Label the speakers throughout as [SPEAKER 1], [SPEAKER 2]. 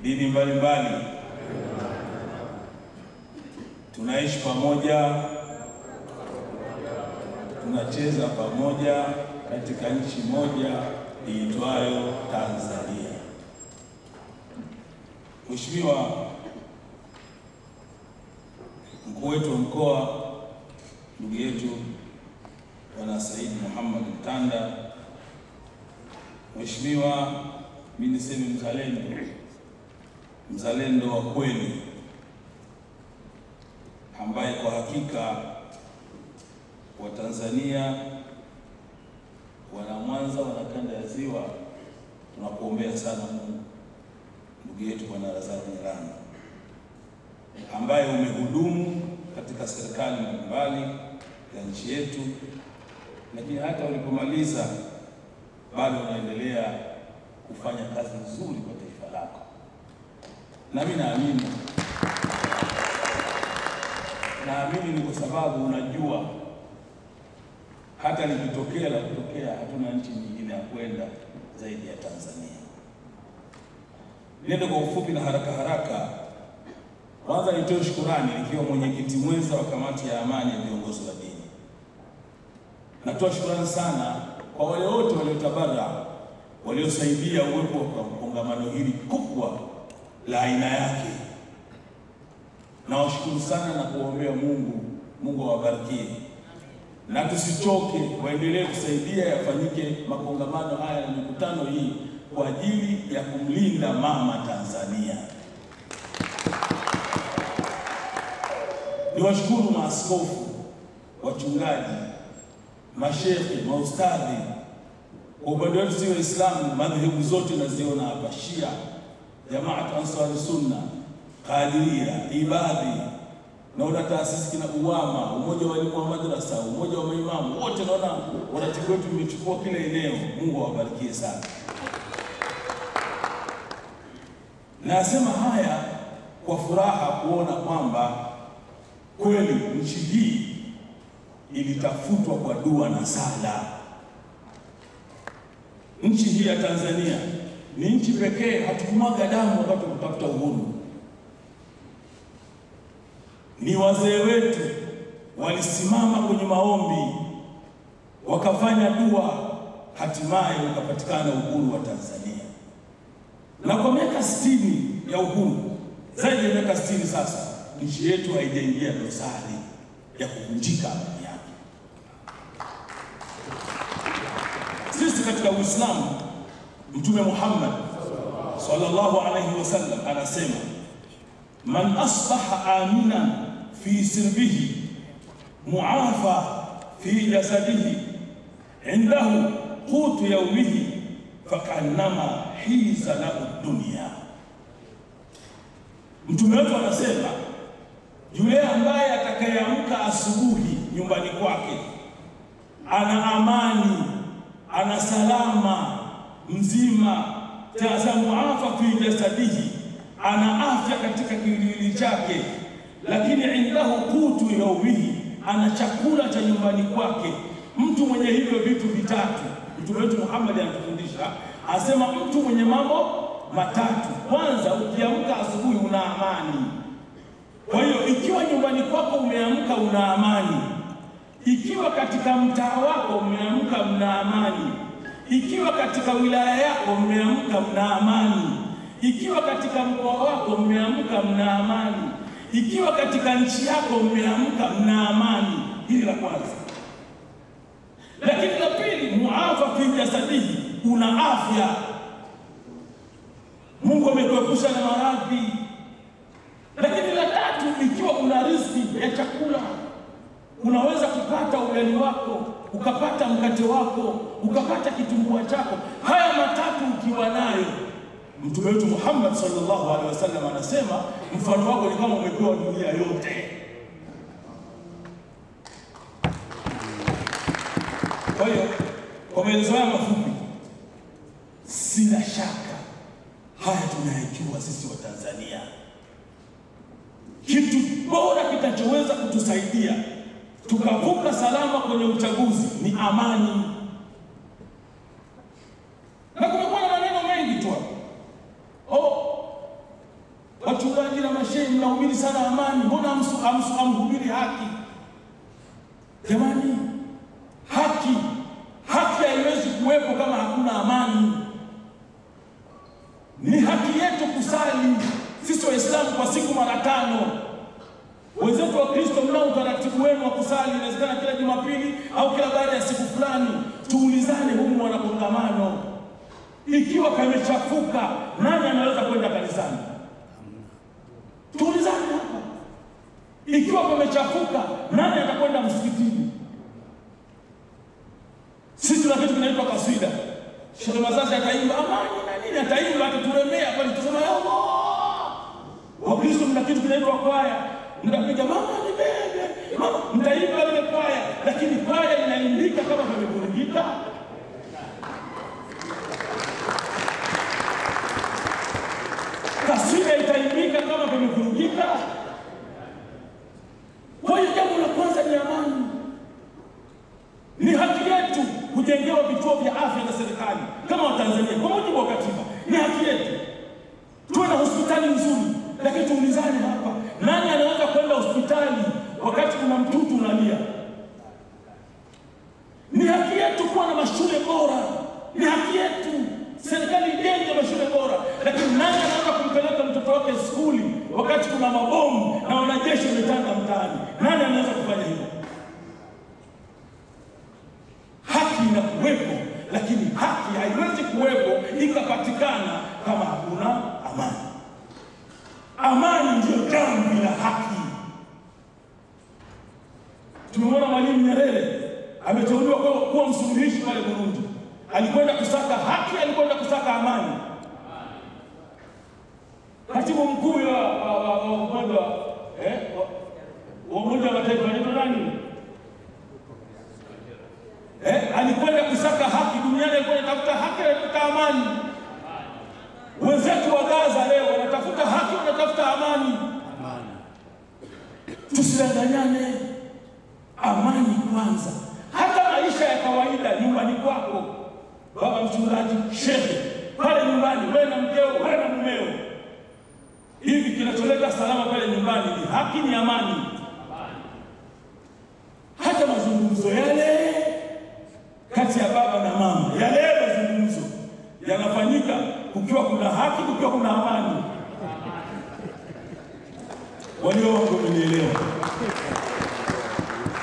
[SPEAKER 1] dini mbalimbali, tunaishi pamoja, tunacheza pamoja katika nchi moja iitwayo Tanzania. Mheshimiwa mkuu wetu wa mkoa, ndugu yetu Bwana Said Muhammad Mtanda, Mheshimiwa, mimi niseme mzalendo wa kweli, ambaye kwa hakika Watanzania, wana Mwanza, wana kanda ya Ziwa, tunakuombea sana Mungu, ndugu yetu Bwana Razaki Nyeranda, ambaye umehudumu katika serikali mbalimbali ya nchi yetu, lakini hata ulipomaliza bado unaendelea kufanya kazi nzuri kwa taifa lako. Na mimi naamini ni kwa sababu unajua hata likitokea la kutokea, hatuna nchi nyingine ya kwenda zaidi ya Tanzania. Nenda kwa ufupi na haraka. Kwanza nitoe shukrani nikiwa mwenyekiti mwenza wa kamati ya amani ya viongozi wa dini. Natoa shukrani sana kwa wale wote waliotabara, waliosaidia uwepo wa kongamano hili kubwa la aina yake. Nawashukuru sana na kuombea Mungu awabarikie. Na tusichoke, waendelee kusaidia yafanyike makongamano haya na mikutano hii kwa ajili ya kumlinda mama Tanzania. Niwashukuru maaskofu, wachungaji, mashehe, maustadhi. Kwa upande wetu sisi Waislamu, madhehebu zote naziona hapa: Shia, Jamaat Ansar Sunna, Qadiria, Ibadhi, naona taasisi kina Uwama, umoja wa walimu wa madrasa, umoja wa maimamu, wote naona waratibu wetu wamechukua kila eneo. Mungu awabarikie sana. Nasema haya kwa furaha kuona kwamba kweli nchi hii ilitafutwa kwa dua na sala. Nchi hii ya Tanzania ni nchi pekee hatukumwaga damu wakati kutafuta uhuru. Ni wazee wetu walisimama kwenye maombi, wakafanya dua, hatimaye ukapatikana uhuru wa Tanzania. Na kwa miaka 60 ya uhuru, zaidi ya miaka 60 sasa, nchi yetu haijaingia dosari ya kuvunjika amani yake. Sisi katika Uislamu, Mtume Muhammad sallallahu alayhi wasallam anasema, man asbaha aminan fi sirbihi muafa fi jasadihi indahu qutu yawmihi fakannama hiza lahu dunya. Mtume wetu anasema, yule ambaye atakayeamka asubuhi nyumbani kwake ana amani, ana salama, mzima, muafa fi jasadihi, ana afya katika kiwiliwili chake, lakini indahu qutu yawmihi, ana chakula cha nyumbani kwake. Mtu mwenye hivyo vitu vitatu, Mtume wetu Muhammad anatufundisha, asema mtu mwenye mambo matatu. Kwanza, ukiamka asubuhi una amani. Kwa hiyo ikiwa nyumbani kwako umeamka una amani, ikiwa katika mtaa wako umeamka mna amani, ikiwa katika wilaya yako mmeamka mna amani, ikiwa katika mkoa wako mmeamka mna amani, ikiwa katika nchi yako mmeamka mna amani. Hili la kwanza. Lakini la pili, muafa fi jasadihi, una afya. Mungu amekuepusha na maradhi. Lakini la tatu, ikiwa una riziki ya chakula, unaweza kupata ugali wako, ukapata mkate wako, ukapata kitumbua chako. Haya matatu ukiwa nayo, Mtume wetu Muhammad sallallahu alaihi wasallam anasema, mfano wako ni kama umepewa dunia yote. Kwa hiyo, kwa maelezo haya mafupi, sina shaka haya tunayajua sisi wa Tanzania. Kitu bora kitachoweza kutusaidia tukavuka salama kwenye uchaguzi ni amani. Na kumekuwa na maneno mengi tu. wachungaji na mashehe mnahubiri sana amani, mbona hamhubiri haki? Jamani, haki haiwezi kuwepo kama hakuna amani. Ni haki yetu kusali sisi Waislamu kwa siku mara 5. Wenzetu wa Kristo mnao utaratibu wenu wa kusali, inawezekana kila Jumapili au kila baada ya siku fulani. Tuulizane humu wana kongamano, ikiwa kamechafuka, nani anaweza kwenda kanisani? Tuulizane hapa. Ikiwa kamechafuka, nani atakwenda msikitini? Sisi tuna kitu kinaitwa kaswida. Shehe Mazazi ataimba amani na nini, ataimba ataturemea kwa tusema ya Allah. Wakristo mna kitu kinaitwa kwaya. Mtapiga mama ni bebe, mama mtaimba ile kwaya, lakini kwaya inaimbika kama vimevurugika. Kaswida itaimbika kama vimevurugika. Kwa hiyo jambo la kwanza ni amani. Ni haki yetu kujengewa vituo vya afya na serikali kama Watanzania kwa mujibu wa katiba. Ni haki yetu tuwe na hospitali nzuri, lakini tuulizane hapa, nani anaweza kwenda hospitali wakati kuna mtoto unalia? Ni haki yetu kuwa na mashule bora. Ni haki yetu serikali ijenge mashule bora, lakini nani anaweza kumpeleka mtoto wake skuli wakati kuna mabomu na wanajeshi wametanda mtaani? Nani anaweza kufanya hivyo? Haki inakuwepo, lakini haki haiwezi kuwepo ikapatikana kama hakuna amani. Amani ndio jambo la haki. Tumemwona Mwalimu Nyerere ameteuliwa kuwa msuluhishi pale Burundi. Alikwenda kusaka haki, alikwenda kusaka amani. Katibu mkuu wa Umoja wa Mataifa ni nani? Alikwenda kusaka haki duniani, alikwenda kutafuta haki, alitafuta amani. Wenzetu wa Gaza leo wanatafuta haki, wanatafuta amani. Tusidanganyane, amani kwanza. Hata maisha ya kawaida nyumbani kwako, baba mchungaji, shehe, pale nyumbani wewe na mkeo, wewe na mumeo, hivi kinacholeta salama pale nyumbani ni haki, ni amani. Hata mazungumzo yale kati ya baba na mama, yale mazungumzo yanafanyika kukiwa kuna haki, kukiwa kuna amani. Walio wangu wamenielewa.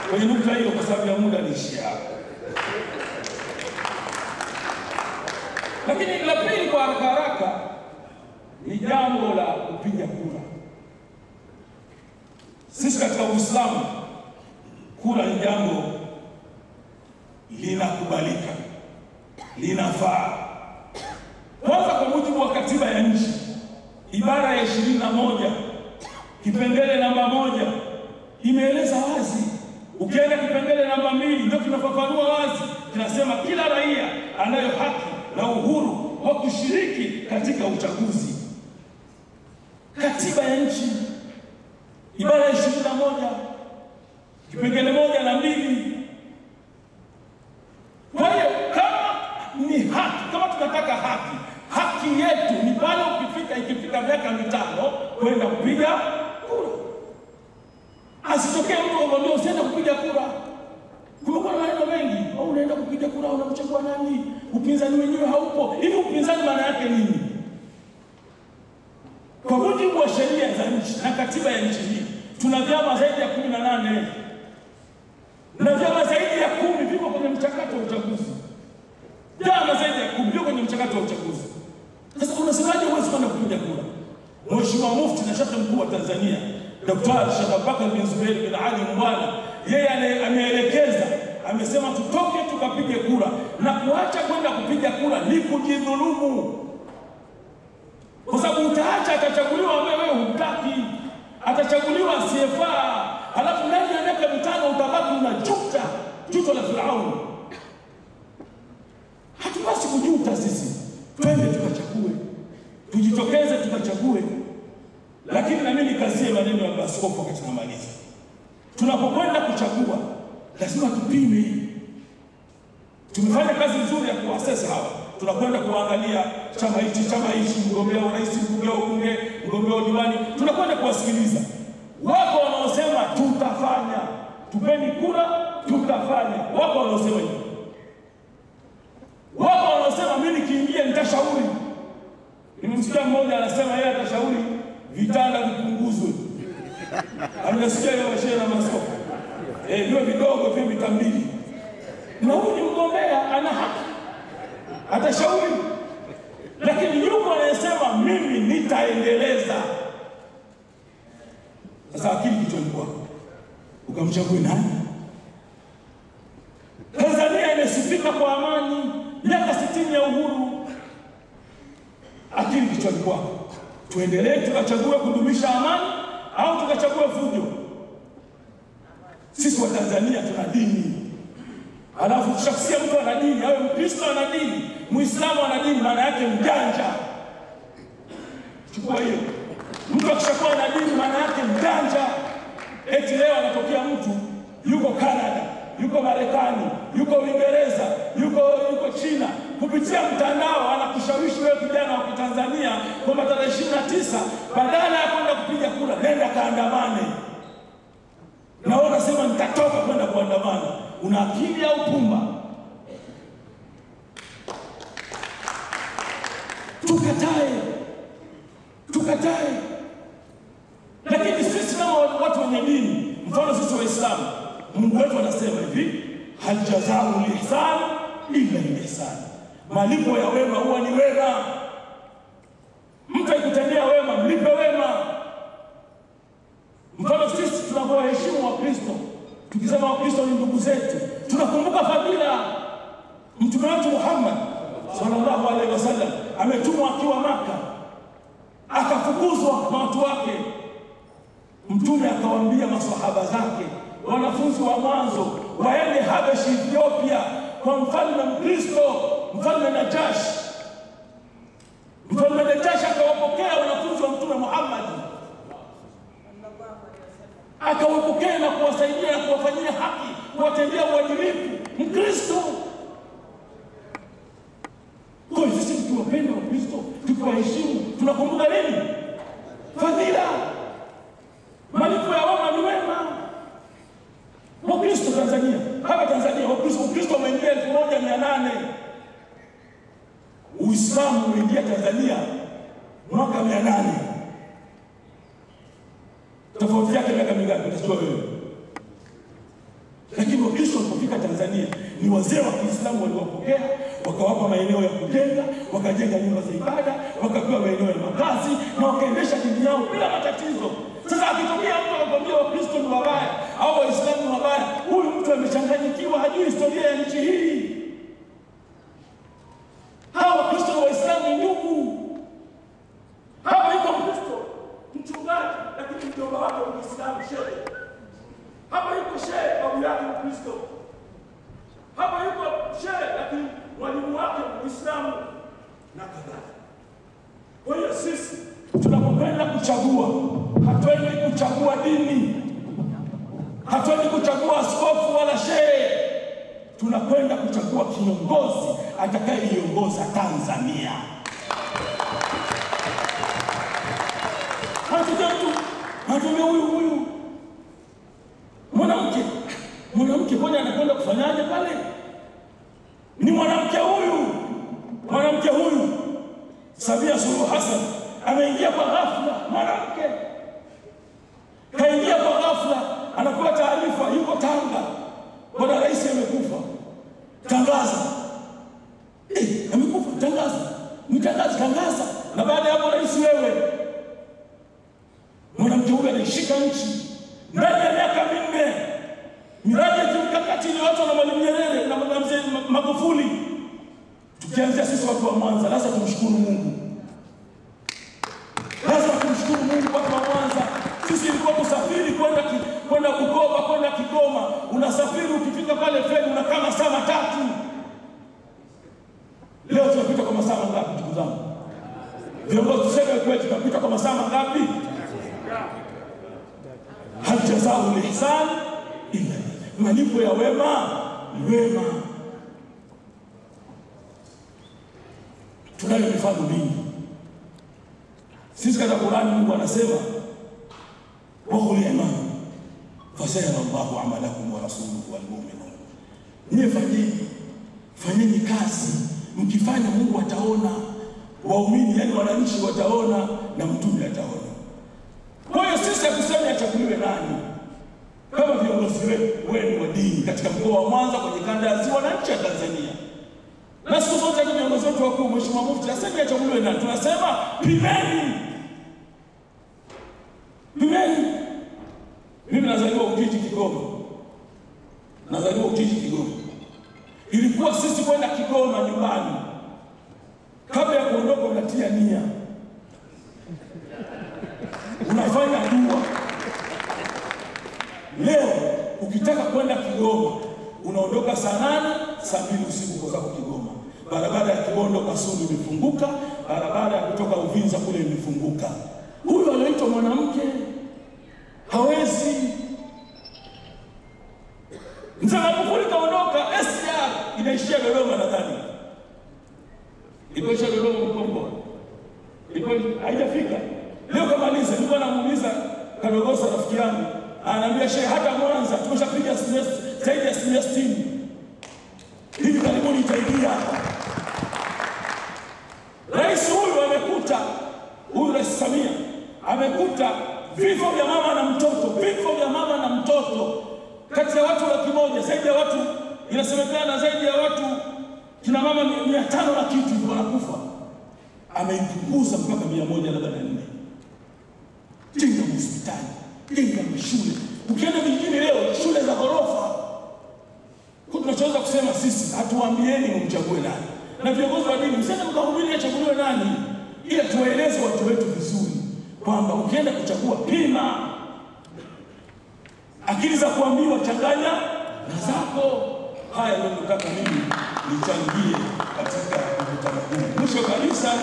[SPEAKER 1] Kwenye nukta hiyo, kwa sababu ya muda niishia hapo. Lakini la pili kwa haraka ni jambo la kupiga kura. Sisi katika Uislamu, kura ni jambo linakubalika, linafaa. Kwanza kwa mujibu wa katiba ya nchi, ibara ya 21 kipengele namba 1 imeeleza wazi. Ukienda kipengele namba 2 ndio tunafafanua wazi, tunasema kila raia anayo haki na uhuru wa kushiriki katika uchaguzi. Katiba ya nchi ibara ya 21 kipengele 1 na 2. Kwa hiyo kama ni haki, kama tunataka haki, haki yetu ni pale ikifika miaka 5 kwenda kupiga kura. Asitokee mtu akwambia usiende kupiga kura. Kumekuwa na maneno mengi, au unaenda kupiga kura unamchagua nani? Upinzani wenyewe haupo. Hivi upinzani maana yake nini? Kwa mujibu wa sheria za nchi na katiba ya nchi hii, tuna vyama zaidi ya 18. Na vyama zaidi ya 10 viko kwenye mchakato wa uchaguzi. Vyama zaidi ya 10 viko kwenye mchakato wa uchaguzi. Sasa unasemaje huwezi kwenda kupiga kura? Mheshimiwa Mufti na Sheikh Mkuu wa Tanzania Dr. Sheikh Abubakar bin Zubair bin Ali Mbwana, yeye ameelekeza, amesema tutoke tukapige kura, na kuacha kwenda kupiga kura ni kujidhulumu. Kwa sababu utaacha atachaguliwa wewe hutaki, atachaguliwa asiyefaa, halafu ndani ya miaka 5 utabaki unajuta juto la Firauni. Hatupasi kujuta sisi. Twende tukachague, tujitokeze tukachague. Lakini na mimi nikazie maneno ya askofu wakati tunamaliza. Tunapokwenda kuchagua lazima tupime. Tumefanya kazi nzuri ya kuassess hawa. Tunakwenda kuangalia chama hichi, mgombea wa rais, mgombea wa ubunge, mgombea wa diwani, tunakwenda kuwasikiliza. Wako wanaosema tutafanya, tupeni kura, tutafanya. Wako wanaosema hivyo. Wako wanaosema mimi nikiingia nitashauri. Nimemsikia mmoja anasema yeye atashauri vitanda vipunguzwe. Amesikia yeye washauri na masoko. Ndio vidogo vile mita 2. Na huyu ni mgombea, ana haki. Atashauri. Lakini yuko anayesema mimi nitaendeleza. Sasa akili kichwani kwako. Ukamchague nani? Tanzania imesifika kwa amani, miaka 60 ya uhuru. Akili kichwani kwako. Tuendelee tukachague kudumisha amani au tukachague fujo? Sisi wa Tanzania tuna dini. Alafu ukishakusikia mtu ana dini, awe Mkristo ana dini, Muislamu ana dini, maana yake mjanja. Chukua hiyo. Mtu akishakuwa na dini maana yake mjanja. Eti leo anatokea mtu yuko Canada, yuko Marekani, yuko Uingereza, yuko China, kupitia mtandao anakushawishi wewe kijana wa Tanzania kwamba tarehe 29 badala ya kwenda kupiga kura nenda kaandamane. Na wewe unasema nitatoka kwenda kuandamana. Una akili au pumba? Tukatae. Lakini sisi kama watu wenye dini, mfano sisi Waislamu, Mungu wetu anasema hivi, hal jazaa'ul ihsan illa al-ihsan. Malipo ya wema huwa ni wema. Mtu akikutendea wema, mlipe wema. Mfano sisi tunapowaheshimu Wakristo, tukisema Wakristo ni ndugu zetu, tunakumbuka fadhila. Mtume wetu Muhammad sallallahu alaihi wasallam ametumwa akiwa Maka, akafukuzwa na watu wake. Mtume akawaambia maswahaba zake, wanafunzi wa mwanzo, waende Habeshi, Ethiopia, kwa mfalme Mkristo, mfalme Najashi. Mfalme Najashi akawapokea wanafunzi wa Mtume Muhammad, akawapokea na kuwasaidia na kuwafanyia haki, kuwatendea uadilifu. Mkristo. Kwa hiyo sisi tukiwapenda Wakristo, tukiwaheshimu, tunakumbuka nini? Fadhila. Malipo ya wema ni wema. Wakristo Tanzania, hapa Tanzania Wakristo wameingia 1800. Uislamu umeingia Tanzania mwaka 800. Tofauti yake miaka mingapi utasema wewe? Lakini Wakristo walipofika Tanzania ni wazee wa Kiislamu waliwapokea, wakawapa maeneo ya kujenga, wakajenga nyumba za ibada, wakapewa maeneo ya makazi na wakaendesha dini yao bila matatizo. Sasa akitokea mtu anakuambia Wakristo ni wabaya au Waislamu ni wabaya, huyu mtu amechanganyikiwa, hajui historia ya nchi hii. Hawa Wakristo na Waislamu ni ndugu. Hapa yuko Mkristo mchungaji, lakini mjomba wake ni Muislamu, shehe. Hapa yuko shehe, babu yake Mkristo. Hapa yuko shehe, lakini mwalimu wake Muislamu na kadhalika. Kwa hiyo sisi tunapokwenda kuchagua, hatuendi kuchagua dini, hatuendi kuchagua askofu wala shehe. Tunakwenda kuchagua kiongozi atakayeiongoza Tanzania. Hatuja huyu mwanamke kwani anakwenda kufanyaje pale? Ni mwanamke huyu Samia Suluhu Hassan ameingia kwa ghafla. Mwanamke kaingia kwa ghafla, anapewa taarifa yuko Tanga, bwana rais amekufa. Tangaza. Amekufa, tangaza. Na baada ya hapo rais wewe. Mwanamke huyu alishika nchi ndani ya miaka 4. Miradi ya kimkakati iliyoanzwa na Mwalimu Nyerere na Mzee Magufuli. Tukianzia sisi watu wa Mwanza, lazima tumshukuru Mungu. Watu wa Mwanza. Sisi ilikuwa kusafiri kwenda Bukoba, kwenda Kigoma. Unasafiri, ukifika pale feri unakaa masaa 3. Leo tunapita kwa masaa mangapi ndugu zangu? Viongozi tuseme kweli, tunapita kwa masaa mangapi? Hal jazaa'ul ihsan illa. Malipo ya wema ni wema. Tunayo mifano mingi. Sisi katika Qur'ani Mungu anasema wa qul i'malu fasayara Allahu 'amalakum wa rasuluhu wal mu'minun. Fanyeni kazi, mkifanya Mungu ataona, waumini yani wananchi wataona na mtume ataona. Kwa hiyo sisi hatusemi achaguliwe nani. Kama viongozi wenu wa dini katika mkoa wa Mwanza kwenye kanda ya Ziwa na nchi ya Tanzania. Na siku zote viongozi wetu wakuu, Mheshimiwa Mufti asemi achaguliwe nani. Tunasema pimeni. Mimi nazaliwa Ujiji Kigoma. Ilikuwa sisi kwenda Kigoma nyumbani, kabla ya kuondoka unatia nia, unafanya dua. Leo ukitaka kwenda Kigoma unaondoka saa 8, saa 2 usiku kwa sababu Kigoma barabara ya Kibondo Kasulu imefunguka, barabara ya kutoka Uvinza kule imefunguka. Huyo anaitwa mwanamke hawezi. Magufuli kaondoka, SR inaishia Dodoma nadhani. Ikoisha Dodoma Mkombo. Haijafika. Leo kamaliza, nilikuwa namuuliza Kadogosa rafiki yangu. Ananiambia shehe hata Mwanza tumeshapiga zaidi ya 60. Hivi karibuni itaingia hapa. Rais Samia amekuta vifo vya mama na mtoto, kati ya watu 100,000, zaidi ya watu, inasemekana zaidi ya watu kina mama 500 na kitu wanakufa. Ameipunguza mpaka 184. Jenga hospitali, jenga mashule. Ukienda vingine leo shule za ghorofa. Kwa tunachoweza kusema sisi, hatuambieni mchague nani. Na viongozi wa dini msende mkahubiri achaguliwe nani, ila tuwaeleze watu wetu vizuri kwamba ukienda kuchagua pima. Akili za kuambiwa changanya na zako. Haya ndio nataka mimi nichangie katika mkutano huu. Mwisho kabisa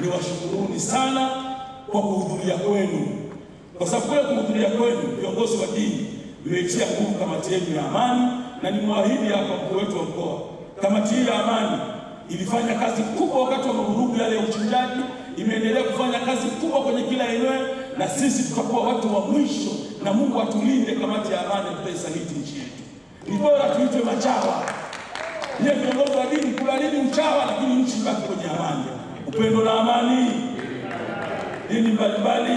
[SPEAKER 1] ni washukuruni sana kwa kuhudhuria kwenu. Kwa sababu kwa kuhudhuria kwenu viongozi wa dini mmeitia nguvu kamati yetu ya amani, na nimwaahidi hapa mkuu wetu wa mkoa, kamati hii ya amani ilifanya kazi kubwa wakati wa mavurugu yale ya uchunjaji, imeendelea kufanya kazi kubwa kwenye kila eneo, na sisi tutakuwa watu wa mwisho, na Mungu atulinde kamati ya amani tutaisaliti nchi yetu. Ni bora tuitwe machawa. Ni viongozi wa dini kulalini uchawa, lakini nchi ibaki kwenye amani. Upendo na amani. Dini mbalimbali